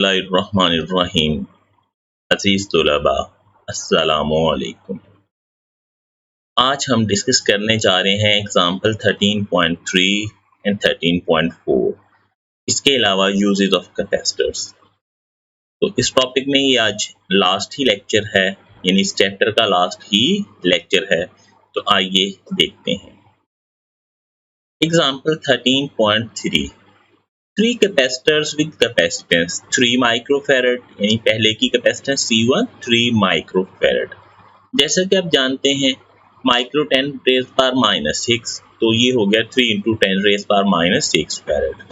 बिस्मिल्लाहिर्रहमानिर्रहीम। अज़ीज़ तुलबा, अस्सलामुअलैकुम। आज हम डिस्कस करने जा रहे हैं एग्जाम्पल 13.3 एंड 13.4। इसके अलावा यूजेस ऑफ कैपेसिटर्स। तो इस टॉपिक में ये आज लास्ट ही लेक्चर है, यानी इस चैप्टर का लास्ट ही लेक्चर है। तो आइए देखते हैं example 13.3। 3 capacitors with capacitance 3 microfarad, यानी पहले की कैपेसिटेंस C1 3 माइक्रोफैरड। जैसा कि आप जानते हैं माइक्रो 10 रेज पावर -6, तो ये हो गया 3 into 10 raise power -6 farad.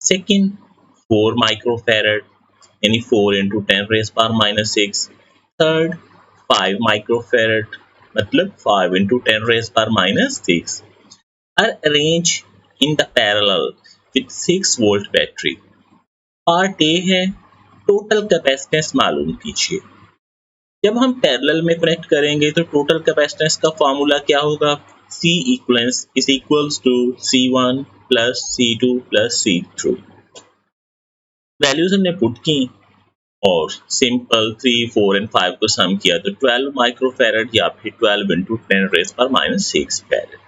Second 4 microfarad, यानी 4 into 10 raise power -6। Third 5 microfarad, मतलब 5 इंटू 10 raise power -6 are arranged in the parallel with 6 volt battery. Part A है टोटल कैपेसिटेंस मालूम कीजिए। जब हम पैरेलल में कनेक्ट करेंगे तो टोटल कैपेसिटेंस का फॉर्मूला क्या होगा? C equivalence is equals to C1 plus C2 plus C3। Values हमने पुट की और सिंपल 3, 4 एंड 5 को सम किया तो 12 माइक्रोफैरड या फिर 12 इंटू 10 रेज पर -6 फैरड।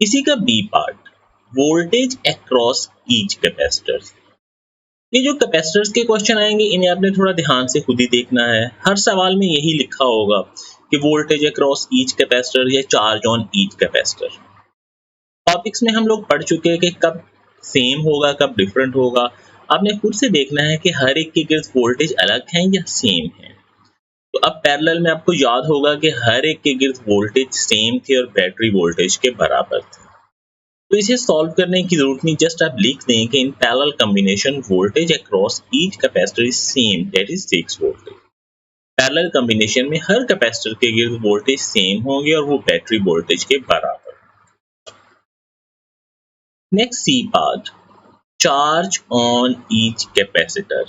इसी का B part voltage across each capacitor. ये जो कैपेसिटर्स के क्वेश्चन आएंगे इन्हें आपने थोड़ा ध्यान से खुद ही देखना है। हर सवाल में यही लिखा होगा कि वोल्टेज अक्रॉस ईच कैपेसिटर या charge on each capacitor. Topics में हम लोग पढ़ चुके हैं कि कब सेम होगा कब डिफरेंट होगा। आपने खुद से देखना है कि हर एक के गिर्द वोल्टेज अलग है या सेम है। तो अब पैरेलल में आपको याद होगा कि हर एक के गिर्द वोल्टेज सेम थे और बैटरी वोल्टेज के बराबर थे। तो इसे सॉल्व करने की जरूरत नहीं, जस्ट आप लिख दें कि in parallel combination voltage across each capacitor is same, that is 6 volt. Parallel combination में हर कैपेसिटर के गिर्द वोल्टेज सेम होंगे और वो बैटरी वोल्टेज के बराबर। Next C part charge on each capacitor.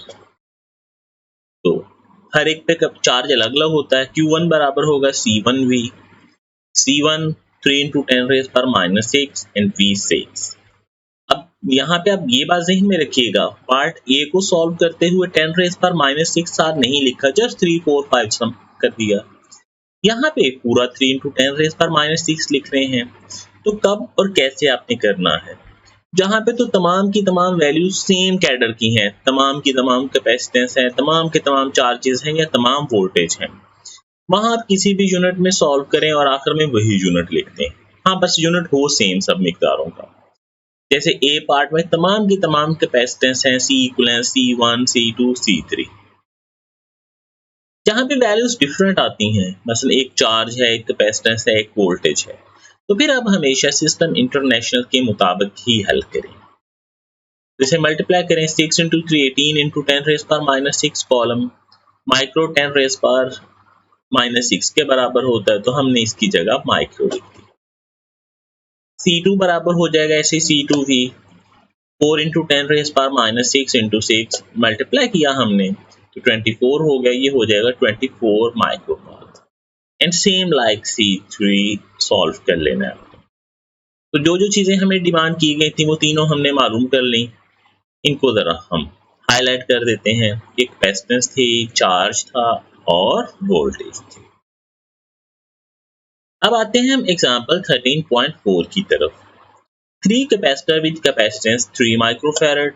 तो हर एक पे चार्ज अलग अलग होता है। Q1 बराबर होगा C1V, C1 3 इंटू 10 रेज पर -6 एंड V6। अब यहाँ पे आप ये बात ज़हन में रखिएगा, पार्ट ए को सॉल्व करते हुए 10 रेज पर -6 साथ नहीं लिखा, जस्ट 3, 4, 5 सम कर दिया। यहाँ पे पूरा 3 इंटू 10 रेज पर -6 लिख रहे हैं। तो कब और कैसे आपने करना है? जहाँ पे तो तमाम की तमाम वैल्यूज सेम कैडर की हैं, तमाम की तमाम कैपेसिटेंस है, तमाम के तमाम चार्जेस हैं या तमाम वोल्टेज हैं, वहाँ आप किसी भी यूनिट में सॉल्व करें और आखिर में वही यूनिट लिखते हैं। हाँ, बस यूनिट हो सेम सब मिकदारों का। जैसे ए पार्ट में तमाम की तमाम कैपेसिटेंस हैं, C equivalent C1 C2 C3। जहाँ पे वैल्यूज डिफरेंट आती हैं, मसलन एक चार्ज है, एक कैपेसिटेंस है, एक वोल्टेज है, तो फिर आप हमेशा सिस्टम इंटरनेशनल के मुताबिक ही हल करें। जैसे मल्टीप्लाई करें 6 इंटू 3 18 इंटू 10 रेज पर -6 कॉलम माइक्रो 10 रेज पर -6 के बराबर होता है, तो हमने इसकी जगह माइक्रो लिख दी। C2 बराबर हो जाएगा ऐसे C2V 4 इंटू 10 रेज पर -6 इंटू 6 मल्टीप्लाई किया हमने तो 24 हो गया, ये हो जाएगा 24 microfarad. And same like C3 solve कर लेना है। तो जो जो चीज़ें हमें डिमांड की गई थी वो तीनों हमने मालूम कर ली। इनको ज़रा हम हाईलाइट कर देते हैं। एक कैपेसिटेंस थी, चार्ज था और वोल्टेज थी। अब आते हैं हम एग्जांपल 13.4 की तरफ। 3 कैपेसिटर विद कैपेसिटेंस 3 माइक्रोफैरड,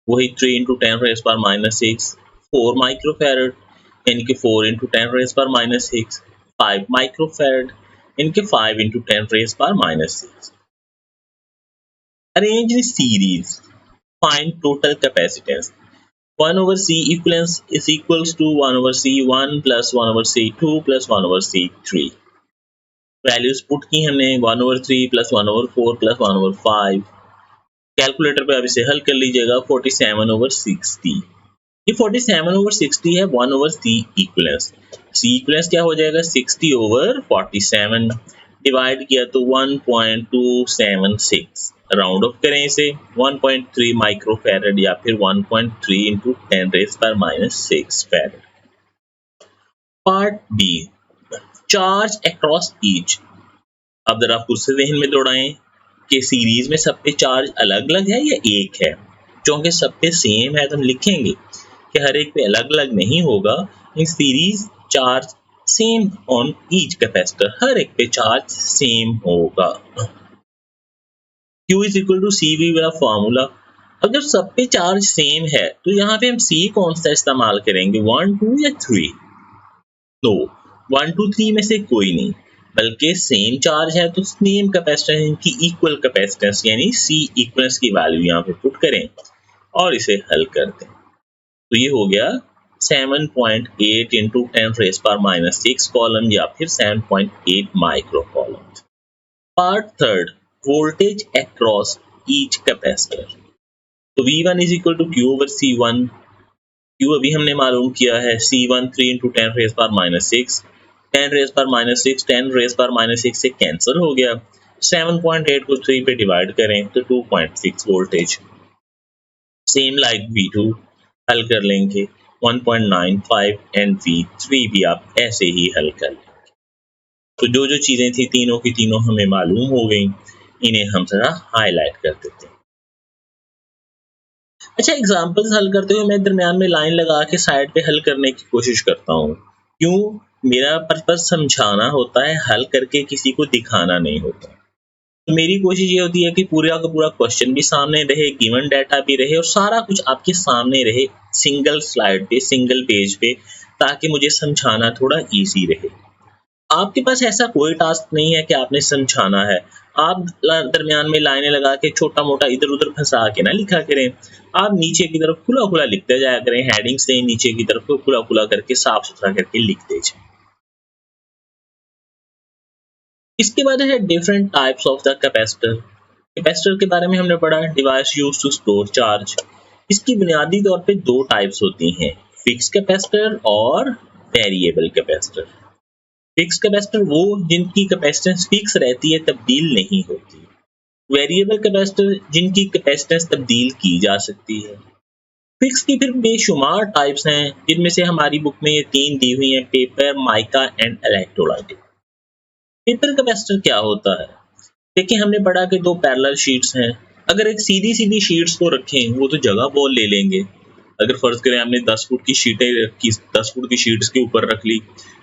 वही 3 इंटू 10 रेज पर -6, 4 माइक्रोफैरड यानी कि 4 इंटू 10 रेज पर -6, 5 माइक्रोफैरड यानी कि 5 इंटू 10 रेज पर -6। Arrange in series, find total capacitance 1 over C equivalence is equals to 1 over C1 plus 1 over C2 plus 1 over C3। Values put की हमने 1 over 3 plus 1 over 4 plus 1 over 5। Calculator पे आप इसे हल कर लीजिएगा 47 over 60। ये 47 over 60 है 1 over C equivalence। C equivalence क्या हो जाएगा 60 over 47 डिवाइड किया तो 1.276, राउंड ऑफ करें इसे 1.3 माइक्रोफैरड या फिर 1.3 इंटू 10 रेज पर -6 farad. Part B charge across each. अब जरा खुद से ज़हन में दौड़ाएं कि सीरीज में सब पे चार्ज अलग अलग है या एक है। चूंकि सब पे सेम है तो हम लिखेंगे कि हर एक पे अलग अलग नहीं होगा, in series charge same on each capacitor, हर एक पे चार्ज सेम होगा। Q is equal to C V वाला फॉर्मूला, अगर सब पे चार्ज सेम है तो यहाँ पे हम C कौन सा इस्तेमाल करेंगे, 1 2 या 3? तो 1 2 3 में से कोई नहीं, बल्कि सेम चार्ज है तो सेम कैपेसिटेंस, इनकी इक्वल कैपेसिटेंस यानी C इक्वलेंस की वैल्यू यहाँ पे पुट करें और इसे हल कर दें। तो ये हो गया 7.8 इंटू 10⁻⁻6 कॉलम या फिर 7.8 micro coulomb. Part third, voltage across each capacitor. तो V1 is equal to Q over C1। Q अभी हमने मालूम किया है, C1 3 इंटू 10⁻⁻6, 10⁻⁻6 10⁻⁻6 से कैंसिल हो गया, 7.8 को 3 पे डिवाइड करें तो 2.6 वोल्टेज। सेम लाइक V2 हल कर लेंगे 1.95 एंड V3 भी आप ऐसे ही हल कर लेंगे। तो जो जो चीजें थी तीनों की तीनों हमें मालूम हो गई, इन्हें हम जरा हाईलाइट कर देते हैं। अच्छा, एग्जांपल्स हल करते हुए मैं दरमियान में लाइन लगा के साइड पे हल करने की कोशिश करता हूँ। क्यों? मेरा पर्पस समझाना होता है, हल करके किसी को दिखाना नहीं होता। तो मेरी कोशिश ये होती है कि पूरा का पूरा क्वेश्चन भी सामने रहे, गिवन डाटा भी रहे और सारा कुछ आपके सामने रहे, सिंगल स्लाइड पे, सिंगल पेज पे, ताकि मुझे समझाना थोड़ा ईजी रहे। आपके पास ऐसा कोई टास्क नहीं है कि आपने समझाना है, आप दरमियान में लाइनें लगा के छोटा मोटा इधर उधर फंसा के ना लिखा करें, आप नीचे की तरफ खुला खुला लिखते जाया करें, हेडिंग से नीचे की तरफ खुला खुला करके साफ सुथरा करके लिखते जाए। इसके बाद है different types of the capacitor. Capacitor के बारे में हमने पढ़ा, device used to store charge. इसकी बुनियादी तौर पे दो टाइप्स होती हैं, फिक्स कैपेसिटर और वेरिएबल कैपेसिटर। फिक्स कैपेसिटर वो जिनकी कैपेसिटेंस फिक्स रहती है, तब्दील नहीं होती। वेरिएबल कैपेसिटर जिनकी कैपेसिटेंस तब्दील की जा सकती है। फिक्स की फिर बेशुमार टाइप्स हैं, जिनमें से हमारी बुक में ये 3 दी हुई हैं, paper, mica and electrolytic. Paper capacitor क्या होता है? देखिए, हमने पढ़ा कि दो पैरेलल शीट्स हैं। अगर एक सीधी सीधी शीट्स को रखें, वो तो जगह बहुत ले लेंगे। अगर फर्ज करें हमने 10 फुट की शीटें रखी, 10 फुट की शीट्स के ऊपर रख ली,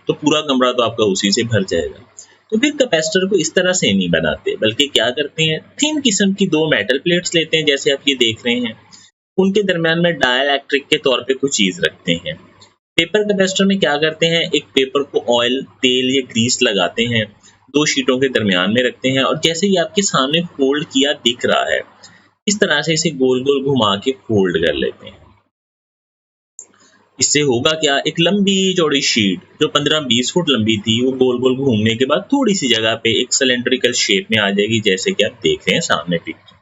तो पूरा कमरा तो आपका उसी से भर जाएगा। तो फिर कैपेसिटर को इस तरह से नहीं बनाते, बल्कि क्या करते हैं, थिन किस्म की दो मेटल प्लेट्स लेते हैं, जैसे आप ये देख रहे हैं। उनके दरमियान में डाइलेक्ट्रिक के तौर पे कुछ चीज रखते हैं। पेपर कैपेसिटर में क्या करते हैं, एक पेपर को ऑयल, तेल या ग्रीस लगाते हैं, दो शीटों के दरमियान में रखते हैं और जैसे ही आपके सामने फोल्ड किया दिख रहा है, इस तरह से इसे गोल गोल घुमा के फोल्ड कर लेते हैं। इससे होगा क्या, एक लंबी चौड़ी शीट जो 15-20 फुट लंबी थी, वो गोल गोल घूमने के बाद थोड़ी सी जगह पे एक सिलेंड्रिकल शेप में आ जाएगी, जैसे कि आप देख रहे हैं सामने पिक्चर।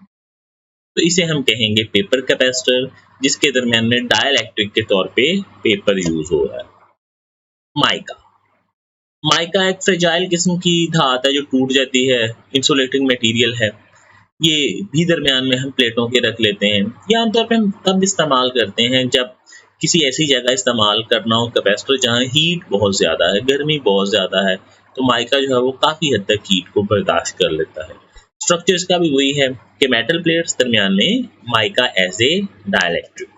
तो इसे हम कहेंगे पेपर कैपेसिटर, जिसके दरमियान में डाइलेक्ट्रिक के तौर पे पेपर यूज हो रहा है। माइका माइका एक फ्रेजाइल किस्म की धात है जो टूट जाती है, इंसुलेटिंग मटेरियल है। ये भी दरमियान में हम प्लेटों के रख लेते हैं। ये आमतौर पे हम तब इस्तेमाल करते हैं जब किसी ऐसी जगह इस्तेमाल करना हो कैपेसिटर जहाँ हीट बहुत ज़्यादा है, गर्मी बहुत ज़्यादा है, तो माइका जो है वो काफ़ी हद तक हीट को बर्दाश्त कर लेता है। स्ट्रक्चर इसका भी वही है कि मेटल प्लेट्स दरमियान में mica as a dielectric.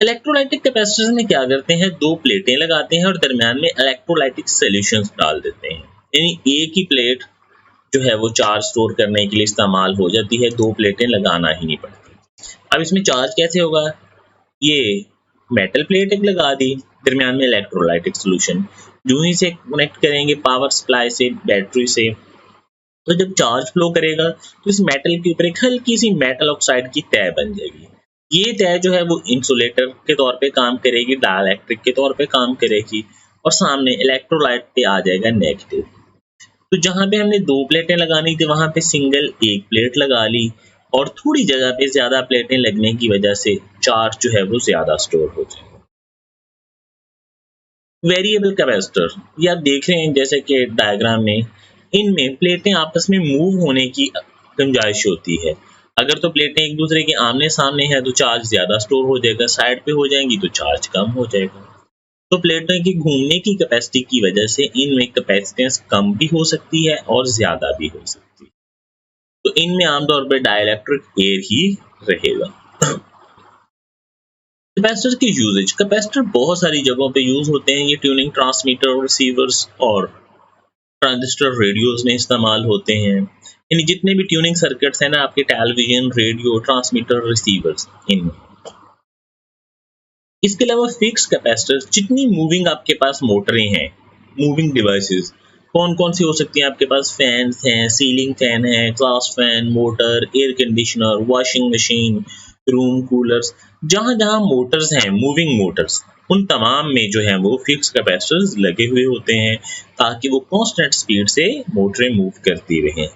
Electrolytic capacitors में क्या करते हैं, दो प्लेटें लगाते हैं और दरमियान में इलेक्ट्रोलाइटिक सॉल्यूशंस डाल देते हैं, यानी एक ही प्लेट जो है वो चार्ज स्टोर करने के लिए इस्तेमाल हो जाती है, दो प्लेटें लगाना ही नहीं पड़ती। अब इसमें चार्ज कैसे होगा, ये मेटल प्लेट एक लगा दी, दरमियान में इलेक्ट्रोलाइटिक सॉल्यूशन, जो ही से कनेक्ट करेंगे पावर सप्लाई से, बैटरी से, तो जब चार्ज फ्लो करेगा तो इस मेटल के ऊपर एक हल्की सी मेटल ऑक्साइड की तह बन जाएगी। ये तह जो है वो इंसुलेटर के तौर पे काम करेगी, डाइलेक्ट्रिक के तौर पे काम करेगी और सामने इलेक्ट्रोलाइट पे आ जाएगा नेगेटिव। तो जहाँ पे हमने दो प्लेटें लगानी थी, वहां पे सिंगल एक प्लेट लगा ली और थोड़ी जगह पे ज्यादा प्लेटें लगने की वजह से चार्ज जो है वो ज्यादा स्टोर हो जाएगा। वेरिएबल कैपेसिटर, ये आप देख रहे हैं जैसे कि डायग्राम में, इनमें प्लेटें आपस में मूव होने की गुंजाइश होती है। अगर तो प्लेटें एक दूसरे के आमने सामने हैं तो चार्ज ज्यादा स्टोर हो जाएगा, साइड पे हो जाएंगी तो चार्ज कम हो जाएगा। तो प्लेटों की घूमने की कैपेसिटी की वजह से इनमें कैपेसिटेंस कम भी हो सकती है और ज्यादा भी हो सकती है। तो इनमें आमतौर पर डाइलेक्ट्रिक एयर ही रहेगा। कैपेसिटर की यूजेज, कैपेसिटर बहुत सारी जगहों पे यूज होते हैं। ये ट्यूनिंग, ट्रांसमीटर, रिसीवर्स और ट्रांजिस्टर, रेडियोस में इस्तेमाल होते हैं। यानी जितने भी ट्यूनिंग सर्किट्स हैं ना आपके टेलीविजन, रेडियो, ट्रांसमीटर, रिसीवर्स, इनमें। इसके अलावा फिक्स कैपेसिटर, जितनी मूविंग आपके पास मोटरें हैं, मूविंग डिवाइसेस कौन कौन सी हो सकती हैं आपके पास? फैंस हैं, सीलिंग फैन है, exhaust fan, motor, air conditioner, washing machine, room coolers. जहां जहां मोटर्स हैं, मूविंग मोटर्स, उन तमाम में जो है वो फिक्स कैपेसिटर्स लगे हुए होते हैं ताकि वो कांस्टेंट स्पीड से मोटरें मूव करती रहें।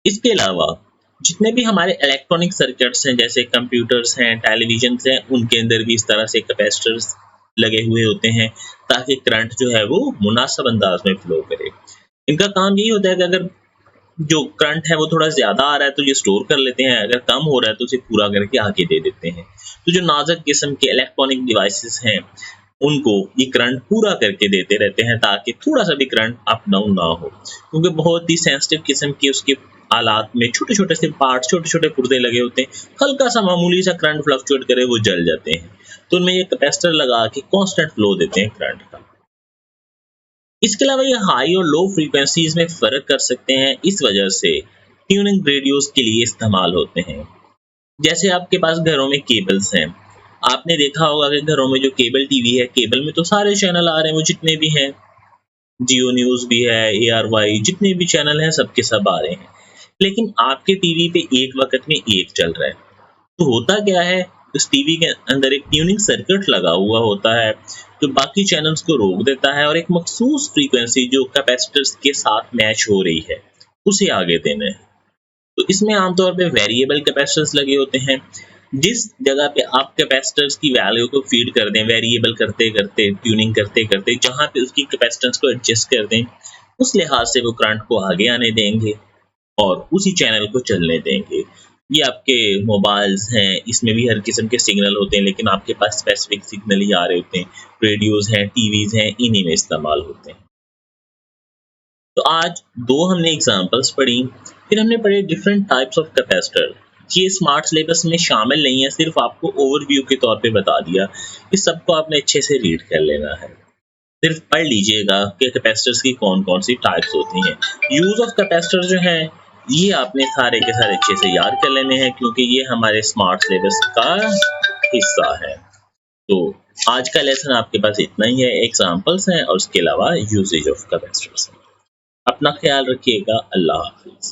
इसके अलावा जितने भी हमारे इलेक्ट्रॉनिक सर्किट्स हैं, जैसे कंप्यूटर्स हैं, टेलीविजन हैं, उनके अंदर भी इस तरह से कैपेसिटर्स लगे हुए होते हैं ताकि करंट जो है वो मुनासिब अंदाज में फ्लो करे। इनका काम यही होता है कि अगर जो करंट है वो थोड़ा ज़्यादा आ रहा है तो ये स्टोर कर लेते हैं, अगर कम हो रहा है तो उसे पूरा करके आगे दे देते हैं। तो जो नाजुक किस्म के इलेक्ट्रॉनिक डिवाइसेस हैं, उनको ये करंट पूरा करके देते रहते हैं ताकि थोड़ा सा भी करंट अप डाउन ना हो, क्योंकि बहुत ही सेंसिटिव किस्म के उसके आलात में छोटे छोटे से पार्ट, छोटे छोटे पुर्जे लगे होते हैं। हल्का सा मामूली सा करंट फ्लक्चुएट करे वो जल जाते हैं। तो उनमें ये कैपेसिटर लगा के कांस्टेंट फ्लो देते हैं करंट का। इसके अलावा ये हाई और लो फ्रीक्वेंसीज में फ़र्क कर सकते हैं, इस वजह से ट्यूनिंग रेडियोस के लिए इस्तेमाल होते हैं। जैसे आपके पास घरों में केबल्स हैं, आपने देखा होगा कि घरों में जो केबल टीवी है, केबल में तो सारे चैनल आ रहे हैं, वो जितने भी हैं, जियो न्यूज़ भी है, ARY, जितने भी चैनल हैं सबके सब आ रहे हैं। लेकिन आपके टीवी पे एक वक़्त में एक चल रहा है। तो होता क्या है, उस टीवी के अंदर एक ट्यूनिंग सर्किट लगा हुआ होता है जो बाकी चैनल्स को रोक देता है और एक मखसूस फ्रीक्वेंसी जो कैपेसिटर्स के साथ मैच हो रही है उसे आगे देना है। तो इसमें आमतौर पे वेरिएबल कैपेसिटर्स लगे होते हैं। जिस जगह पे आप कैपेसिटर्स की वैल्यू को फीड कर दें, वेरिएबल करते करते, ट्यूनिंग करते करते, जहाँ पे उसकी कैपेसिटेंस को एडजस्ट कर दें, उस लिहाज से वो करंट को आगे आने देंगे और उसी चैनल को चलने देंगे। ये आपके मोबाइल्स हैं, इसमें भी हर किस्म के सिग्नल होते हैं, लेकिन आपके पास स्पेसिफिक सिग्नल ही आ रहे होते हैं। रेडियोज़ हैं, टीवीज़ हैं, इन्हीं में इस्तेमाल होते हैं। तो आज 2 हमने एग्ज़ाम्पल्स पढ़ी, फिर हमने पढ़े डिफरेंट टाइप्स ऑफ कैपेसिटर। ये स्मार्ट सिलेबस में शामिल नहीं है, सिर्फ आपको ओवरव्यू के तौर पे बता दिया। इस सबको आपने अच्छे से रीड कर लेना है। सिर्फ पढ़ लीजिएगा कि कैपेसिटर्स की कौन-कौन सी टाइप्स होती हैं। यूज़ ऑफ कैपेसिटर जो है, ये आपने सारे के सारे अच्छे से याद कर लेने हैं क्योंकि ये हमारे स्मार्ट सिलेबस का हिस्सा है। तो आज का लेसन आपके पास इतना ही है, एग्ज़ाम्पल्स हैं और उसके अलावा यूसेज ऑफ कैपेसिटर्स। अपना ख्याल रखिएगा। अल्लाह हाफ़िज़।